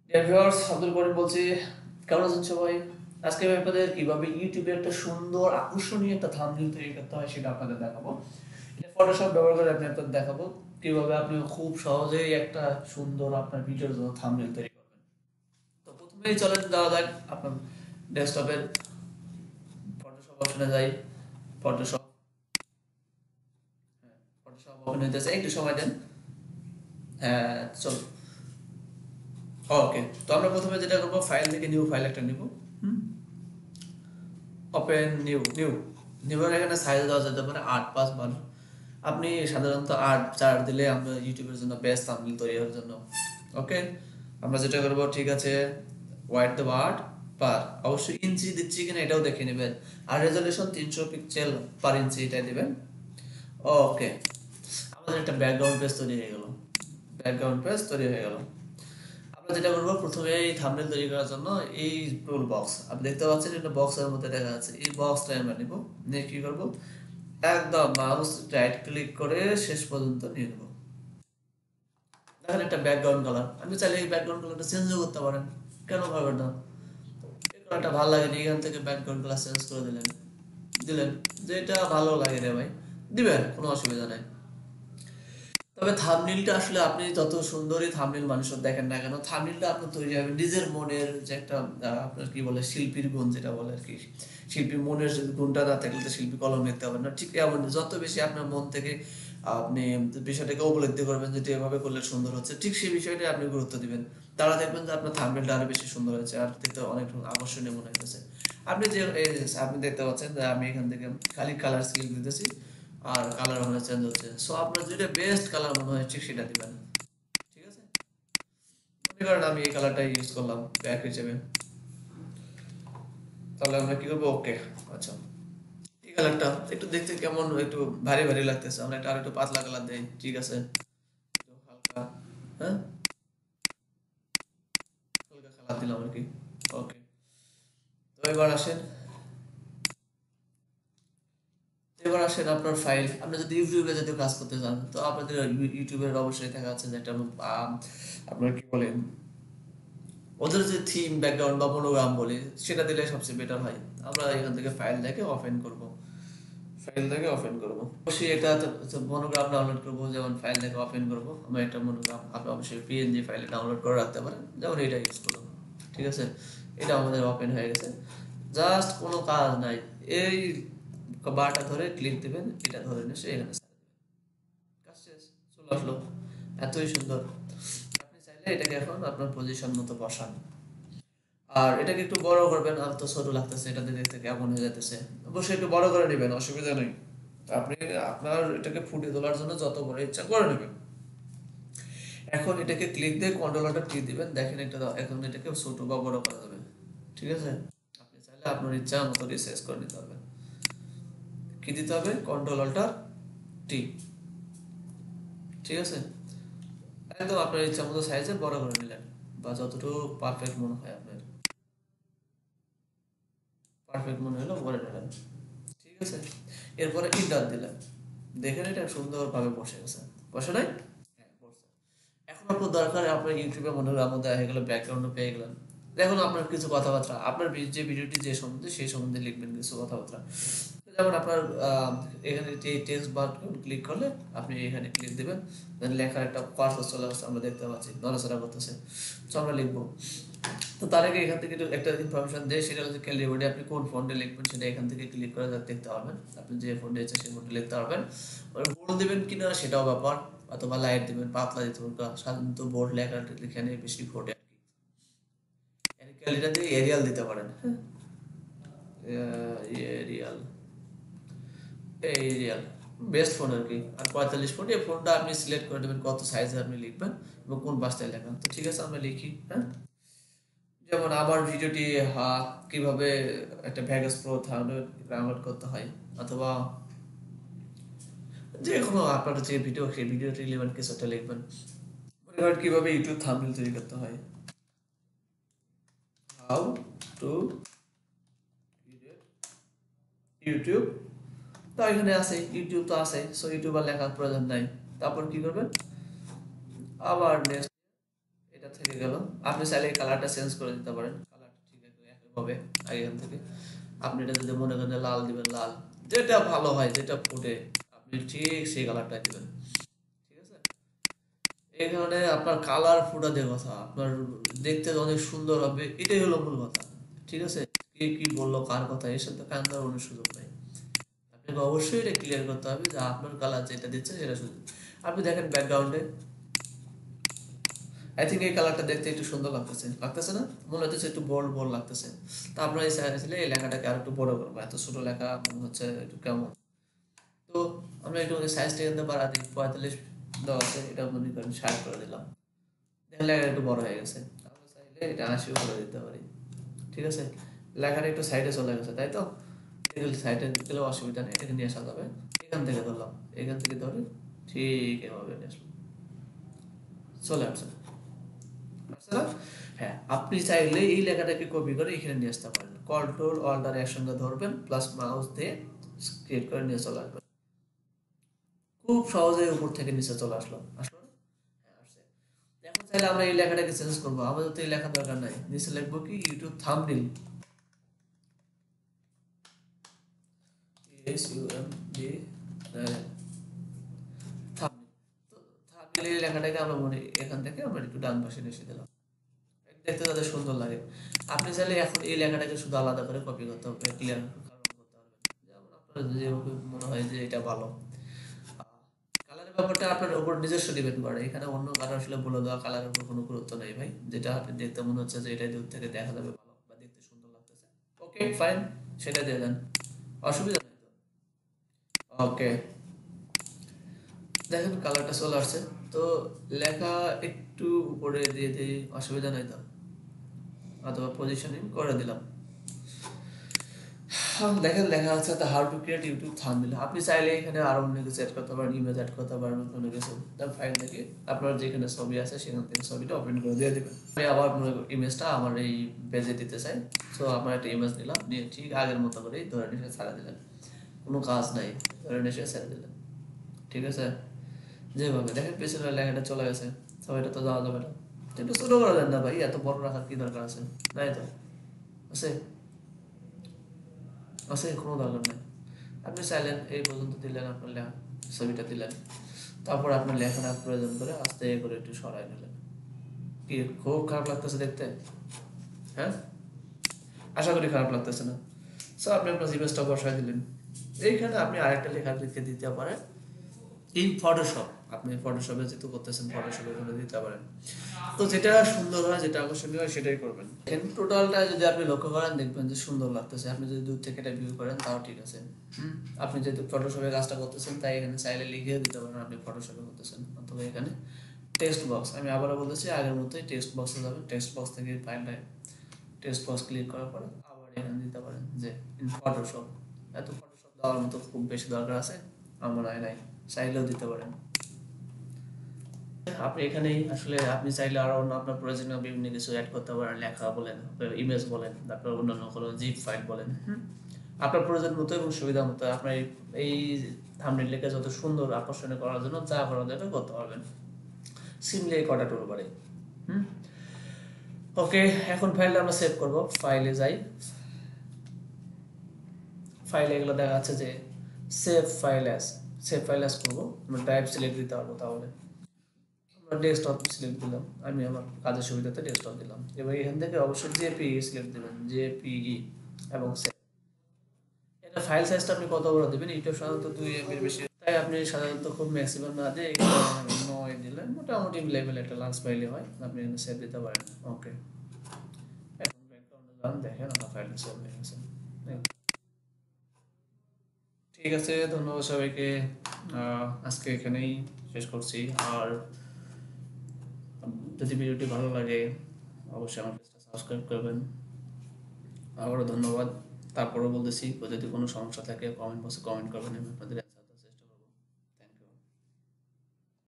Dear viewers, Abdul Karim বলছি। কেমন আছেন সবাই? আজকে আমি আপনাদের কিভাবে ইউটিউবে একটা সুন্দর আকর্ষণীয় একটা থাম্বনেল তৈরি করতে হয় সেটা আপনাদের দেখাবো। এটা ফটোশপ ব্যবহার করে আমি আপনাদের দেখাবো কিভাবে আপনি খুব সহজেই একটা সুন্দর আপনার ভিডিওর জন্য থাম্বনেল তৈরি করবেন। তো প্রথমেই চলেন যাওয়া যাক আপনার ডেস্কটপের ফটোশপ অপশনে যাই। ফটোশপ ফটোশপ ওপেন হইতেছে, একটু সময় দেন। হ্যাঁ, চল। ওকে, তো আমরা প্রথমে যেটা করবো, ফাইল থেকে নিউ ফাইল একটা নিব। ওপেন নিউ নিউ নিউর এখানে সাইজ দেওয়া যেতে পারে 8x12। আপনি সাধারণত 8:4 দিলে আমরা ইউটিউবের জন্য বেস্ট থাম্বনেল তৈরি হওয়ার জন্য। ওকে, আমরা যেটা করবো, ঠিক আছে, ওয়াইড দেবো 8 অবশ্যই ইঞ্চি দিচ্ছি কিনা এটাও দেখে নেবেন। আর রেজলিউশন 300 পিক্সেল পার ইঞ্চি এটাই দিবেন। ওকে, আমাদের একটা ব্যাকগ্রাউন্ড পেজ তৈরি হয়ে গেল। ব্যাকগ্রাউন্ড পেজ তৈরি হয়ে গেল। আমরা যেটা করবো, প্রথমে এই থাম্বনেল তৈরি করার জন্য এই টুল বক্স আপনি দেখতে পাচ্ছেন, এটা বক্সের মধ্যে দেখা যাচ্ছে। এই বক্সটা আমরা নিব, নিয়ে কি করব, একদম মাউস রাইট ক্লিক করে শেষ পর্যন্ত নিয়ে নেব। দেখেন একটা ব্যাকগ্রাউন্ড কালার, আপনি চাইলে এই ব্যাকগ্রাউন্ড কালারটা চেঞ্জও করতে পারেন, কেন পারবেন না? এই কালারটা ভালো লাগে, এখান থেকে ব্যাকগ্রাউন্ড কালার চেঞ্জ করে দিলেন, দিলেন যেটা ভালো লাগে রে ভাই, দিবেন, কোনো অসুবিধা নাই। তবে থাম্বনেইলটা আসলে আপনি যত সুন্দরই থাম্বনেইল মানুষের দেখেন না কেন, থাম্বনেইলটা আপনার তৈরি হবে নিজের মনের যে একটা আপনার কি বলে শিল্পীর গুণ যেটা বলে আর কি। শিল্পীর মনের গুণটা না থাকলে তো শিল্পী কলম লিখতে পারবে না। ঠিক এমন যত বেশি আপনার মন থেকে আপনি বিষয়টাকে উপলব্ধি করবেন যে এভাবে করলে সুন্দর হচ্ছে, ঠিক সেই বিষয়টা আপনি গুরুত্ব দিবেন। তারা দেখবেন যে আপনার থাম্বনেইলটা আরো বেশি সুন্দর হয়েছে আর দেখতে অনেক আকর্ষণীয় মনে হইতেছে। আপনি যে আপনি দেখতে পাচ্ছেন যে আমি এখান থেকে খালি কালার স্কেল দিতেছি আর কালার মনে চেঞ্জ হচ্ছে। সো আপনার যেটা বেস্ট কালার মনে হয় ঠিক সেটা দিবেন। ঠিক আছে, মনে করেন আমি এই কালারটা ইউজ করলাম ব্যাক হিসেবে, তাহলে আমরা কি করবো, ওকে। আচ্ছা, এই কালারটা একটু দেখতে কেমন, একটু ভারী ভারী লাগতেছে, আমরা একটা আর একটু পাতলা কালার দেই। ঠিক আছে, একটু হালকা, হ্যাঁ, হালকা কালার দিলাম আর কি। ওকে, তো এবার আসেন আপনার ফাইল। আপনি যদি ইউটিউবে যদি কাজ করতে চান, তো আপনাদের ইউটিউবের অবশ্যই দেখা যাচ্ছে যে একটা আপনার কি বলে, ওদের যে থিম ব্যাকগ্রাউন্ড বা মনোগ্রাম বলি, সেটা দিলে সবচেয়ে বেটার হয়। আমরা এখান থেকে ফাইল থেকে ওপেন করব, ফাইল থেকে ওপেন করব। অবশ্যই এটা মনোগ্রাম ডাউনলোড করব, যেমন ফাইল থেকে ওপেন করব আমরা একটা মনোগ্রাম, আপনি অবশ্যই পিএনজি ফাইলে ডাউনলোড করে রাখতে পারেন, যেমন এটা ইউজ করলাম। ঠিক আছে, এটা আমাদের ওপেন হয়ে গেছে। জাস্ট কোনো কাজ নাই, এই বারটা ধরে ক্লিক দিবেন, এটা ধরে নিয়ে সে এখানে কাজ শেষ, চলে আসলো। এতই সুন্দর। আপনি চাইলে এটাকে এখন আপনার পজিশন মতো বসান। আর এটাকে একটু বড় করবেন, আর তো ছোট লাগতেছে, এটা দেখতে কেমন হয়ে যাইতেছে। অবশ্যই একটু বড় করে নেবেন, অসুবিধা নেই। আপনি আপনার এটাকে ফুটিয়ে তোলার জন্য যত বড় ইচ্ছা করে নেবেন। এখন এটাকে ক্লিক দিয়ে কন্ট্রোলারটা ক্লিক দিবেন, দেখেন এটা এখন এটাকে ছোট বা বড় করা যাবে। ঠিক আছে, আপনি চাইলে আপনার ইচ্ছা মতো রিসাইজ করে নিতে হবে। কি দিতে হবে, কন্ট্রোলারটা টি। ঠিক আছে, একদম আপনার ইচ্ছা মতো সাইজে বড় করে নিলেন, বা যতটুকু পারফেক্ট মনে হয় আপনার, পারফেক্ট মনে হলো বলে নিলেন। ঠিক আছে, এরপরে ইন্টার দিলেন, দেখেন এটা সুন্দরভাবে বসে গেছে। বসে নাই? হ্যাঁ, বসছে। এখন আপনার দরকার, আপনার ইউটিউবে মনে হলো আমাদের হয়ে গেল, ব্যাকগ্রাউন্ডও পেয়ে গেলেন। এখন আপনার কিছু কথাবার্তা, আপনার যে ভিডিওটি যে সম্বন্ধে সেই সম্বন্ধে লিখবেন কিছু কথাবার্তা। যেমন আপনার এখানে টেক্সট বার ক্লিক করলে আপনি এখানে ক্লিক দেবেন, দেন লেখার একটা পারপাস চলে আসছে, আমরা দেখতে পাচ্ছি নড়াচড়া করতেছে। তো আমরা লিখবো। তো তার আগে এখান থেকে একটা ইনফরমেশন দেয়, সেটা হচ্ছে ক্যালিব্রেটে আপনি কোন ফন্টে লিখবেন সেটা এখান থেকে ক্লিক করে দেখতে পারবেন। আপনি যে ফন্টে ইচ্ছা সেই ফন্টে লিখতে পারবেন। বোল্ড দেবেন কিনা সেটাও ব্যাপার, অথবা লাইট দেবেন, পাতলা দিতে পারবেন। সাধারণত বোল্ড লেখার এখানে বেশি ফোটে আর কি। ক্যালিটা দিয়ে এরিয়াল দিতে পারেন, হ্যাঁ, এরিয়াল, এরিয়াল বেস্ট ফোন আর কি। আর 45 ফোন, এই ফোনটা আপনি সিলেক্ট করে দেবেন কত সাইজে আপনি লিখবেন এবং কোন ভাষায় লেখেন। তো ঠিক আছে, আমরা লিখি, হ্যাঁ। যেমন আমার ভিডিওটি কিভাবে একটা ভেগাস প্রো ডাউনলোড করতে হয়, অথবা যে কোনো আপনার যে ভিডিও, সেই ভিডিও রিলেভেন্ট কিছু একটা লিখবেন। মনে করেন কিভাবে ইউটিউব থাম্বনেল তৈরি করতে হয়, হাউ টু ক্রিয়েট ইউটিউব। তো এখানে আছে ইউটিউব, তো আছে, সো ইউটিউব আর লেখার প্রয়োজন নাই। তারপর কি করবেন, আবার নেক্সট এটা থেকে গেল। আপনি চাইলে কালারটা চেঞ্জ করে দিতে পারেন, কালারটা ঠিক একই হবে আগের থেকে। আপনি এটা যদি মনে করেন লাল দিবেন, লাল যেটা ভালো হয়, যেটা ফুটে আপনি ঠিক সেই কালারটা দিবেন, ঠিক আছে। এখানে আপনার কালার ফুটাতে কথা, আপনার দেখতে অনেক সুন্দর হবে, এটাই হলো মূল কথা, ঠিক আছে। কে কি বললো, কার কথা, এর সাথে কান দেওয়ার কোনো সুযোগ নাই। আপনাকে অবশ্যই এটা ক্লিয়ার করতে হবে যে আপনার কালার যেটা দিচ্ছে সেটা শুধু। আপনি দেখেন ব্যাকগ্রাউন্ডে, আই থিঙ্ক এই কালারটা দেখতে একটু সুন্দর লাগতেছে, লাগতেছে না? মনে হচ্ছে একটু বোল্ড বোল্ড লাগতেছে। তো আপনার এই চাইলে এই লেখাটাকে আর একটু বড় করবো, এত ছোট লেখা মনে হচ্ছে একটু কেমন। তো আমরা একটু সাইজটা কিন্তু বাড়া দিই, 45 দেওয়া আছে, এটা মনে করেন 60 করে দিলাম, দেখেন লেখা একটু বড় হয়ে গেছে। আমরা চাইলে এটা 80 করে দিতে পারি, ঠিক আছে। লেখাটা একটু সাইডে চলে গেছে, তাই তো। এগুলো সাইডে দিলে অসুবিধা নেই, এটা নিয়ে আসা যাবে। এখান থেকে ধরলাম, এখান থেকে ধরে ঠিক এভাবে নিয়ে আসলাম, চলে আসছে, আসছে না? হ্যাঁ, আপনি চাইলে এই লেখাটাকে কপি করে এখানে নিয়ে আসতে পারেন, কন্ট্রোল অল্টার একসঙ্গে ধরবেন, প্লাস মাউস দিয়ে ক্রিয়েট করে নিয়ে চলে আসবেন, খুব সহজেই উপর থেকে নিচে চলে আসলো, আসলো না? হ্যাঁ, আসছে। এখন চাইলে আমরা এই লেখাটাকে চেঞ্জ করবো, আমাদের তো এই লেখা দরকার নাই, নিচে লিখবো কি ইউটিউব থাম্বনেল, SUMD থাম্বনেল। তো থাম্বনেল এই লেখাটাকে আমরা মনে এখান থেকে আমরা একটু ডান পাশে নিয়ে দিলাম, দেখতে তাদের সুন্দর লাগে। আপনি চাইলে এখন এই লেখাটাকে শুধু আলাদা করে কপি করতে হবে, ক্লিয়ার করতে পারবেন, যেমন আপনার যেভাবে মনে হয় যে এটা ভালো। কালারের ব্যাপারটা আপনার উপর নিজস্ব ডিপেন্ড করে, এখানে অন্য কারো আসলে বলে দেওয়া কালারের উপর কোনো গুরুত্ব নেই ভাই, যেটা আপনি দেখতে মনে হচ্ছে যে এটা দূর থেকে দেখা যাবে ভালো বা দেখতে সুন্দর লাগতেছে, ওকে ফাইন, সেটা দিয়ে দেন, অসুবিধা নেই তো। ওকে, দেখেন কালারটা চলে আসছে। তো লেখা একটু উপরে দিয়ে দিই, অসুবিধা নেই তো, অথবা পজিশনিং করে দিলাম। দেখেন লেখা আছে the how to create YouTube thumbnail. আপনি চাইলে এখানে আরো অন্য কিছু অ্যাড করতে পারেন, ইমেজ অ্যাড করতে পারেন, কোনো কিছু। তার ফাইল থেকে আপনার যেখানে ছবি আছে সেখান থেকে ছবিটা ওপেন করে দিয়ে দেবেন। আমি আবার ইমেজটা আমার এই পেজে দিতে চাই, সো আমার একটা ইমেজ নিলাম, নিয়ে ঠিক আগের মতো করেই ধরে নিয়ে ছাড়া দিলেন, কোনো কাজ নাই, ধরে নিয়ে ছেড়ে দিলেন, ঠিক আছে। যেভাবে দেখেন পেছনের লেখাটা চলে গেছে, ছবিটা তো যাওয়া যাবে না, একটু ছোট করে দেন না ভাই, এত বড় রাখার কি দরকার আছে, নাই তো, আছে আছে, কোনো দরকার নেই। আপনি চাইলেন এই পর্যন্ত দিলেন, আপনার লেখা ছবিটা দিলেন, তারপর আপনার লেখাটা প্রয়োজন করে আস্তে করে একটু সরাই নিলেন। কি খুব খারাপ লাগতেছে দেখতে? হ্যাঁ, আশা করি খারাপ লাগতেছে না। সো আপনি আপনার ইমেজটা বসাই দিলেন, এইখানে আপনি আরেকটা লেখা লিখে দিতে পারেন ইন ফটোশপ। আপনি ফটোশপে যেহেতু করতেছেন, ফটোশপে করে দিতে পারেন। তো যেটা সুন্দর হয়, যেটা আকর্ষণীয় হয় সেটাই করবেন। টোটালটা যদি আপনি লক্ষ্য করেন দেখবেন যে সুন্দর লাগতেছে, আপনি যদি দূর থেকে এটা ভিউ করেন তাও ঠিক আছে। আপনি যেহেতু ফটোশপে কাজটা করতেছেন তাই এখানে চাইলে লিখে দিতে পারেন আপনি ফটোশপে করতেছেন, অথবা এখানে টেক্সট বক্স, আমি আবারও বলতেছি আগের মতোই টেক্সট বক্সে যাবেন, টেক্সট বক্স থেকে ফাইলটা টেক্সট বক্স ক্লিক করার পরে আবার এখানে দিতে পারেন যে ইন ফটোশপ। এত ফটোশপ দেওয়ার মতো খুব বেশি দরকার আছে আমার মনে হয় নাই, চাইলেও দিতে পারেন। আপনি এখানেই আসলে আপনি চাইলে আরো অন্য আপনার প্রয়োজনীয় বিভিন্ন কিছু অ্যাড করতে পারেন, লেখা বলেন, ইমেজ বলেন, তারপর অন্যান্য কোনো জিপ ফাইল বলেন, আপনার প্রয়োজন মতো এবং সুবিধা মতো আপনার এই থাম্বনেলটাকে যত সুন্দর আকর্ষণীয় করার জন্য যা করা যাবে করতে পারবেন, সিমলি এই কটা টুল পারে। ওকে, এখন ফাইলটা আমরা সেভ করব, ফাইলে যাই, ফাইলে এগুলো দেখা যাচ্ছে যে save file as, save file as করবো, আমরা টাইপ সিলেক্ট দিতে পারবো, তাহলে আমরা ডেস্কটপ সিলেক্ট দিলাম, আমি আমার কাজের সুবিধাতে ডেস্কটপ দিলাম, এবার এখান থেকে অবশ্যই জেপিই সিলেক্ট দেবেন, জেপিই, এবং সেভ। এটা ফাইল সাইজটা আপনি কত বড় দেবেন, ইউটিউব সাধারণত 2 এমবির বেশি, তাই আপনি সাধারণত খুব ম্যাক্সিমাম না দিয়ে 9 দিলেন, মোটামুটি লেভেল একটা লার্জ ফাইলে হয়, আপনি এখানে সেভ দিতে পারেন। ওকে, এখন ব্যাকগ্রাউন্ডে যান, দেখেন আমার ফাইলটা সেভ হয়ে গেছে। ঠিক আছে, ধন্যবাদ সবাইকে, আজকে এখানেই শেষ করছি। আর যদি ভিডিওটি ভালো লাগে অবশ্যই আমার পেজটা সাবস্ক্রাইব করবেন। আবারও ধন্যবাদ। তারপরেও বলতেছি, যদি কোনো সমস্যা থাকে কমেন্ট বক্সে কমেন্ট করবেন, আমি আপনাদের